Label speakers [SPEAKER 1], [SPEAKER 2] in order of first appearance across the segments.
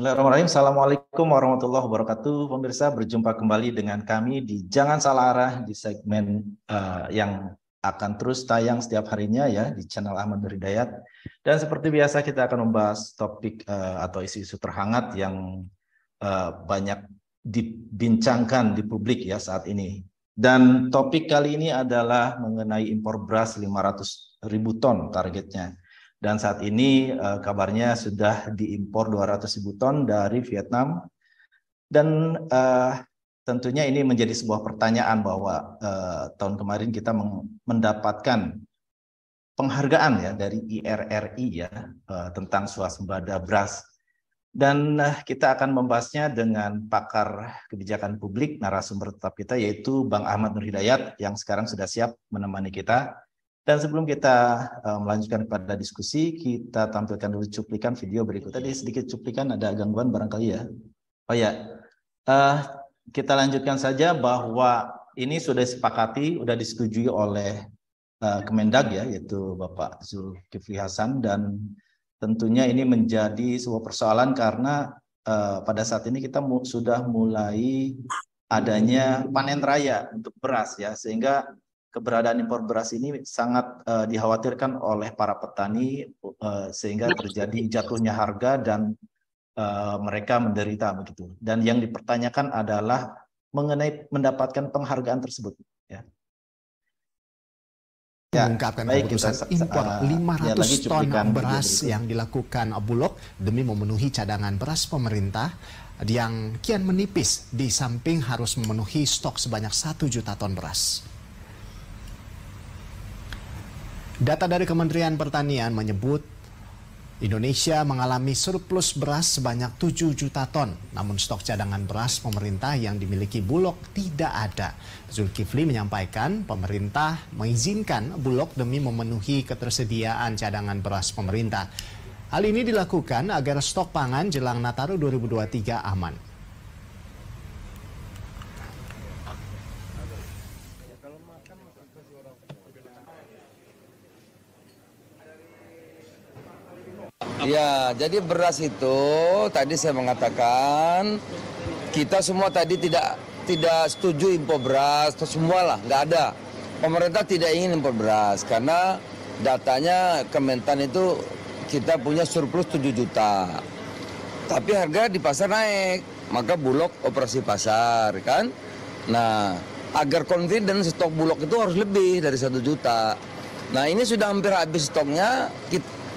[SPEAKER 1] Bismillahirrahmanirrahim. Assalamualaikum warahmatullahi wabarakatuh. Pemirsa, berjumpa kembali dengan kami di Jangan Salah Arah di segmen yang akan terus tayang setiap harinya ya di channel Ahmad Nur Hidayat. Dan seperti biasa kita akan membahas topik atau isu-isu terhangat yang banyak dibincangkan di publik ya saat ini. Dan topik kali ini adalah mengenai impor beras 500.000 ton targetnya. Dan saat ini kabarnya sudah diimpor 200.000 ton dari Vietnam. Dan tentunya ini menjadi sebuah pertanyaan bahwa tahun kemarin kita mendapatkan penghargaan ya dari IRRI ya tentang swasembada beras. Dan kita akan membahasnya dengan pakar kebijakan publik, narasumber tetap kita yaitu Bang Ahmad Nur Hidayat yang sekarang sudah siap menemani kita. Dan sebelum kita melanjutkan pada diskusi, kita tampilkan dulu cuplikan video berikut. Tadi sedikit cuplikan, ada gangguan barangkali ya. Oh ya, kita lanjutkan saja bahwa ini sudah disepakati, sudah disetujui oleh Kemendag ya, yaitu Bapak Zulkifli Hasan. Dan tentunya ini menjadi sebuah persoalan karena pada saat ini kita sudah mulai adanya panen raya untuk beras ya, sehingga keberadaan impor beras ini sangat dikhawatirkan oleh para petani sehingga terjadi jatuhnya harga dan mereka menderita begitu. Dan yang dipertanyakan adalah mengenai mendapatkan penghargaan tersebut. Ya.
[SPEAKER 2] Mengungkapkan keputusan impor 500 ton beras yang dilakukan Bulog demi memenuhi cadangan beras pemerintah yang kian menipis di samping harus memenuhi stok sebanyak 1 juta ton beras. Data dari Kementerian Pertanian menyebut Indonesia mengalami surplus beras sebanyak 7 juta ton. Namun stok cadangan beras pemerintah yang dimiliki Bulog tidak ada. Zulkifli menyampaikan pemerintah mengizinkan Bulog demi memenuhi ketersediaan cadangan beras pemerintah. Hal ini dilakukan agar stok pangan jelang Nataru 2023 aman.
[SPEAKER 3] Ya, jadi beras itu tadi saya mengatakan kita semua tadi tidak setuju impor beras, semua lah nggak ada. Pemerintah tidak ingin impor beras karena datanya Kementan itu kita punya surplus 7 juta. Tapi harga di pasar naik, maka Bulog operasi pasar kan. Nah, agar confident stok Bulog itu harus lebih dari 1 juta. Nah, ini sudah hampir habis stoknya.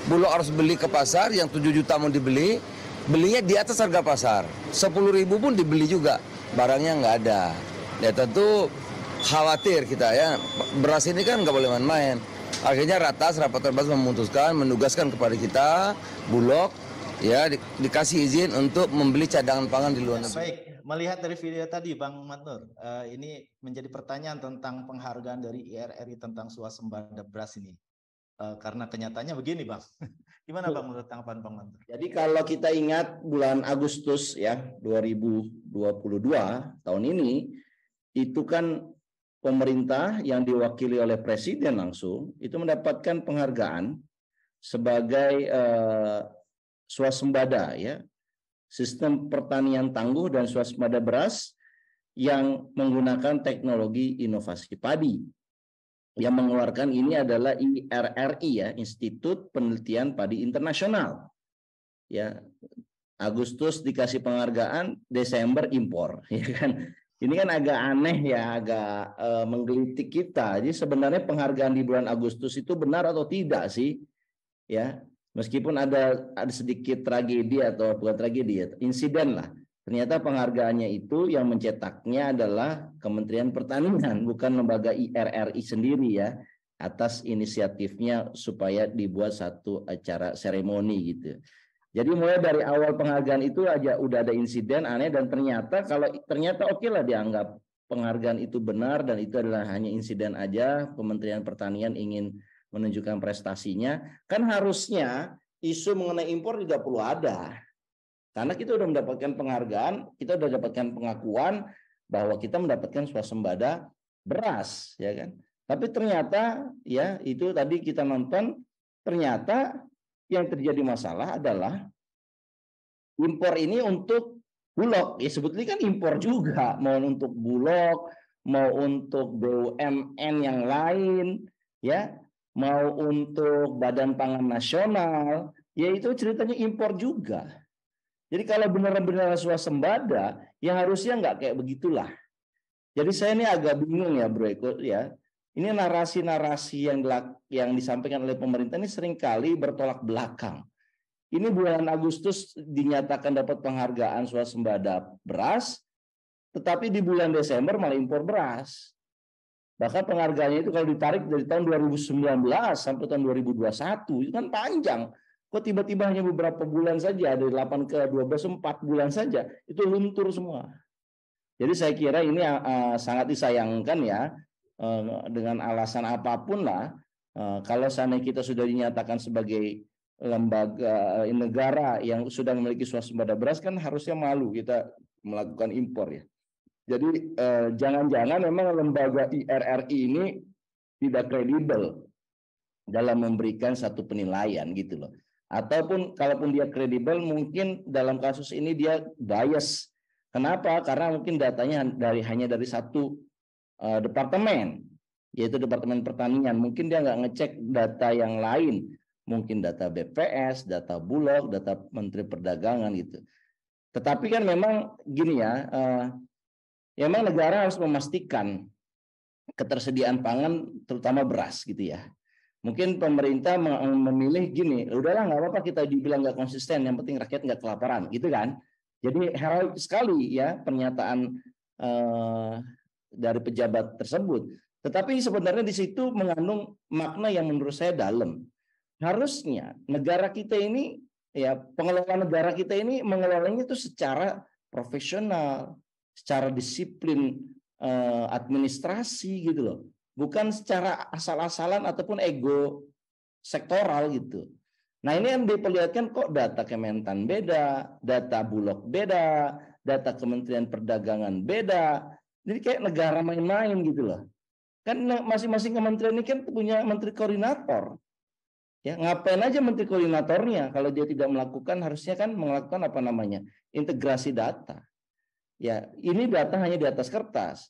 [SPEAKER 3] Bulog harus beli ke pasar, yang 7 juta mau dibeli, belinya di atas harga pasar. 10.000 pun dibeli juga, barangnya nggak ada. Ya tentu khawatir kita ya, beras ini kan nggak boleh main-main. Akhirnya rapat terbatas memutuskan, menugaskan kepada kita, Bulog, ya dikasih izin untuk membeli cadangan pangan di luar negeri.
[SPEAKER 1] Baik, melihat dari video tadi Bang Matnur, ini menjadi pertanyaan tentang penghargaan dari IRRI tentang swasembada beras ini. Karena kenyataannya begini Bang, gimana Bang menurut tanggapan Bang Mantur?
[SPEAKER 4] Jadi kalau kita ingat bulan Agustus ya 2022 tahun ini, itu kan pemerintah yang diwakili oleh Presiden langsung itu mendapatkan penghargaan sebagai swasembada ya, sistem pertanian tangguh dan swasembada beras yang menggunakan teknologi inovasi padi. Yang mengeluarkan ini adalah IRRI ya, Institut Penelitian Padi Internasional. Ya, Agustus dikasih penghargaan, Desember impor, ya kan? Ini kan agak aneh ya, agak menggelitik kita. Jadi sebenarnya penghargaan di bulan Agustus itu benar atau tidak sih? Ya, meskipun ada sedikit tragedi atau bukan tragedi ya, insiden lah. Ternyata penghargaannya itu yang mencetaknya adalah Kementerian Pertanian, bukan lembaga IRRI sendiri ya, atas inisiatifnya supaya dibuat satu acara seremoni gitu. Jadi mulai dari awal penghargaan itu aja udah ada insiden aneh, dan ternyata oke lah dianggap penghargaan itu benar dan itu adalah hanya insiden aja, Kementerian Pertanian ingin menunjukkan prestasinya, kan harusnya isu mengenai impor tidak perlu ada. Karena kita sudah mendapatkan penghargaan, kita sudah dapatkan pengakuan bahwa kita mendapatkan swasembada beras, ya kan? Tapi ternyata ya itu tadi kita nonton, ternyata yang terjadi masalah adalah impor ini untuk Bulog, ya sebetulnya kan impor juga, mau untuk Bulog, mau untuk BUMN yang lain, ya, mau untuk Badan Pangan Nasional, ya itu ceritanya impor juga. Jadi kalau benar-benar swasembada, ya harusnya nggak kayak begitulah. Jadi saya ini agak bingung ya, Bro Eko, ya. Ini narasi-narasi yang disampaikan oleh pemerintah ini seringkali bertolak belakang. Ini bulan Agustus dinyatakan dapat penghargaan swasembada beras, tetapi di bulan Desember malah impor beras. Bahkan penghargaannya itu kalau ditarik dari tahun 2019 sampai tahun 2021, itu kan panjang. Kok tiba-tiba hanya beberapa bulan saja, dari 8 ke 12, 4 bulan saja, itu luntur semua. Jadi saya kira ini sangat disayangkan ya, dengan alasan apapun lah, kalau seandainya kita sudah dinyatakan sebagai lembaga negara yang sudah memiliki swasembada beras, kan harusnya malu kita melakukan impor ya. Jadi jangan-jangan memang lembaga IRRI ini tidak kredibel dalam memberikan satu penilaian gitu loh. Ataupun kalaupun dia kredibel, mungkin dalam kasus ini dia bias. Kenapa? Karena mungkin datanya hanya dari satu departemen, yaitu Departemen Pertanian. Mungkin dia nggak ngecek data yang lain. Mungkin data BPS, data Bulog, data Menteri Perdagangan gitu. Tetapi kan memang gini ya, memang negara harus memastikan ketersediaan pangan, terutama beras gitu ya. Mungkin pemerintah memilih gini, udahlah nggak apa-apa kita dibilang nggak konsisten, yang penting rakyat nggak kelaparan, gitu kan? Jadi heroik sekali ya pernyataan dari pejabat tersebut. Tetapi sebenarnya di situ mengandung makna yang menurut saya dalam. Harusnya negara kita ini, ya pengelola negara kita ini mengelolanya itu secara profesional, secara disiplin administrasi gitu loh, bukan secara asal-asalan ataupun ego sektoral gitu. Nah ini yang diperlihatkan kok data Kementan beda, data Bulog beda, data Kementerian Perdagangan beda. Jadi kayak negara main-main gitu loh. Kan masing-masing kementerian ini kan punya menteri koordinator. Ya, ngapain aja menteri koordinatornya kalau dia tidak melakukan, harusnya kan melakukan apa namanya? Integrasi data. Ya, ini data hanya di atas kertas.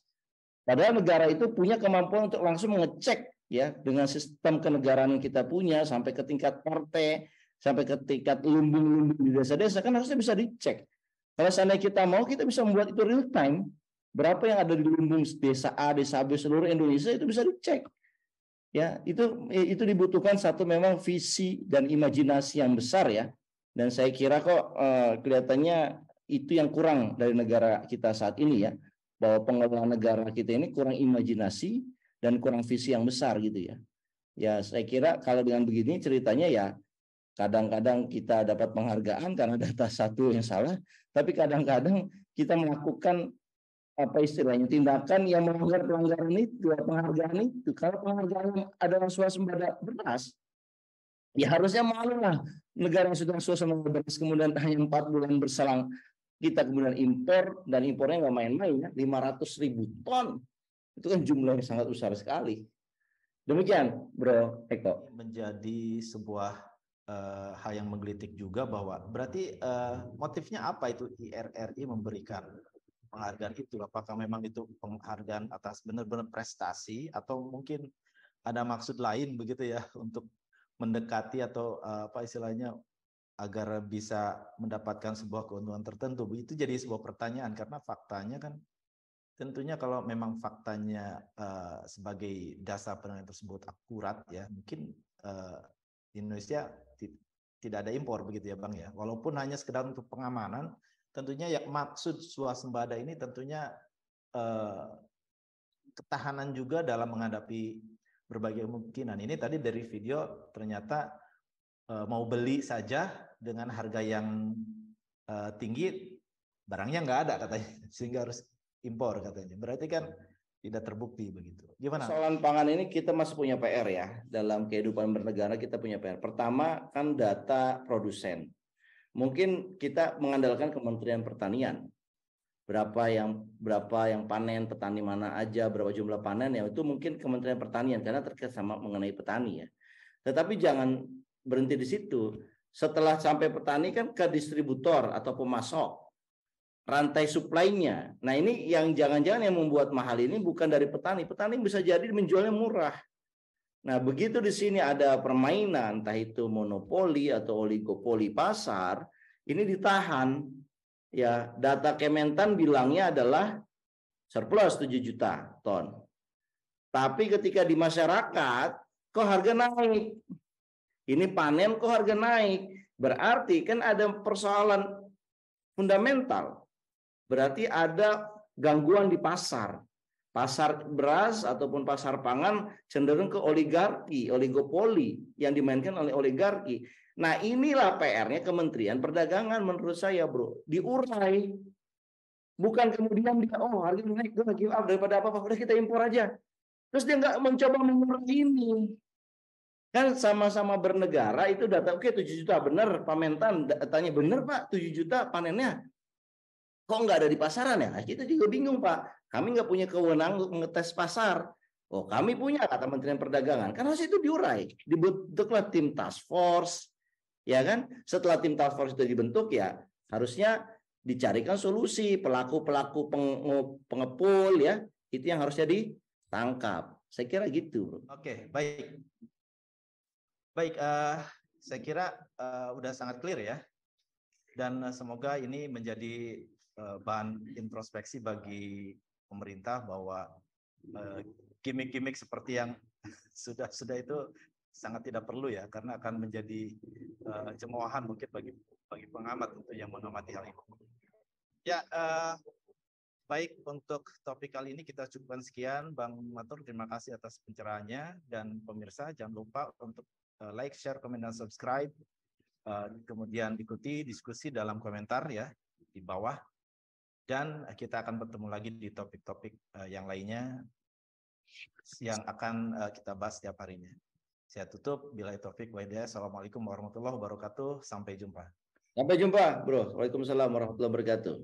[SPEAKER 4] Padahal negara itu punya kemampuan untuk langsung mengecek ya dengan sistem kenegaraan yang kita punya sampai ke tingkat partai, sampai ke tingkat lumbung-lumbung di desa-desa, kan harusnya bisa dicek. Kalau seandainya kita mau, kita bisa membuat itu real time. Berapa yang ada di lumbung desa A, desa B seluruh Indonesia itu bisa dicek. Ya, itu dibutuhkan satu memang visi dan imajinasi yang besar ya. Dan saya kira kok kelihatannya itu yang kurang dari negara kita saat ini ya. Bahwa pengelola negara kita ini kurang imajinasi dan kurang visi yang besar gitu ya. Ya, saya kira kalau dengan begini ceritanya ya kadang-kadang kita dapat penghargaan karena data satu yang salah, tapi kadang-kadang kita melakukan apa istilahnya tindakan yang melanggar pelanggaran itu, penghargaan itu. Kalau penghargaan adalah swasembada beras, ya harusnya malu lah negara yang sudah swasembada beras kemudian hanya 4 bulan berselang kita kemudian impor, dan impornya nggak main-main ya, 500.000 ton. Itu kan jumlah yang sangat besar sekali. Demikian, Bro Eko.
[SPEAKER 1] Menjadi sebuah hal yang menggelitik juga bahwa berarti motifnya apa itu IRRI memberikan penghargaan itu? Apakah memang itu penghargaan atas benar-benar prestasi atau mungkin ada maksud lain begitu ya untuk mendekati atau apa istilahnya agar bisa mendapatkan sebuah keuntungan tertentu? Itu jadi sebuah pertanyaan karena faktanya kan tentunya kalau memang faktanya sebagai dasar penilaian tersebut akurat ya, mungkin Indonesia tidak ada impor begitu ya Bang ya. Walaupun hanya sekedar untuk pengamanan, tentunya ya maksud swasembada ini tentunya ketahanan juga dalam menghadapi berbagai kemungkinan. Ini tadi dari video ternyata mau beli saja dengan harga yang tinggi, barangnya nggak ada katanya, sehingga harus impor katanya. Berarti kan tidak terbukti begitu. Gimana?
[SPEAKER 4] Soalan pangan ini kita masih punya PR ya. Dalam kehidupan bernegara kita punya PR. Pertama kan data produsen. Mungkin kita mengandalkan Kementerian Pertanian. Berapa yang panen, petani mana aja, berapa jumlah panen ya, itu mungkin Kementerian Pertanian karena terkait sama mengenai petani ya. Tetapi jangan berhenti di situ. setelah sampai petani kan ke distributor atau pemasok, rantai suplainya. Nah ini yang jangan-jangan yang membuat mahal ini bukan dari petani. Petani bisa jadi menjualnya murah. Nah begitu di sini ada permainan, entah itu monopoli atau oligopoli pasar, ini ditahan. Ya, data Kementan bilangnya adalah surplus 7 juta ton. Tapi ketika di masyarakat, kok harga naik? Ini panen kok harga naik? Berarti kan ada persoalan fundamental. Berarti ada gangguan di pasar. Pasar beras ataupun pasar pangan cenderung ke oligarki, oligopoli yang dimainkan oleh oligarki. Nah inilah PR-nya Kementerian Perdagangan menurut saya bro. Diurai. Bukan kemudian dia, oh harga naik, gue give up daripada apa-apa, udah kita impor aja. Terus dia nggak mencoba mengurai ini. Kan sama-sama bernegara itu data, oke 7 juta, benar Pak Mentan, datanya benar Pak, 7 juta panennya. Kok nggak ada di pasaran ya? Kita juga bingung Pak. Kami nggak punya kewenangan untuk mengetes pasar. Oh kami punya, kata Kementerian Perdagangan. Kan harus itu diurai. Dibentuklah tim task force. Ya kan? Setelah tim task force itu dibentuk ya harusnya dicarikan solusi. Pelaku-pelaku pengepul ya, itu yang harusnya ditangkap. Saya kira gitu.
[SPEAKER 1] Oke, baik. Baik, saya kira udah sangat clear ya. Dan semoga ini menjadi bahan introspeksi bagi pemerintah bahwa gimmick-gimmick seperti yang sudah itu sangat tidak perlu ya, karena akan menjadi cemoohan mungkin bagi pengamat untuk yang mengamati hal ini. Ya, baik, untuk topik kali ini kita cukupkan sekian. Bang Matur, terima kasih atas pencerahannya, dan pemirsa jangan lupa untuk like, share, komen, dan subscribe. Kemudian ikuti diskusi dalam komentar ya di bawah. Dan kita akan bertemu lagi di topik-topik yang lainnya yang akan kita bahas setiap harinya. Saya tutup. Billahi taufik wa hidayah. Assalamualaikum warahmatullahi wabarakatuh. Sampai jumpa.
[SPEAKER 4] Sampai jumpa, bro. Waalaikumsalam warahmatullahi wabarakatuh.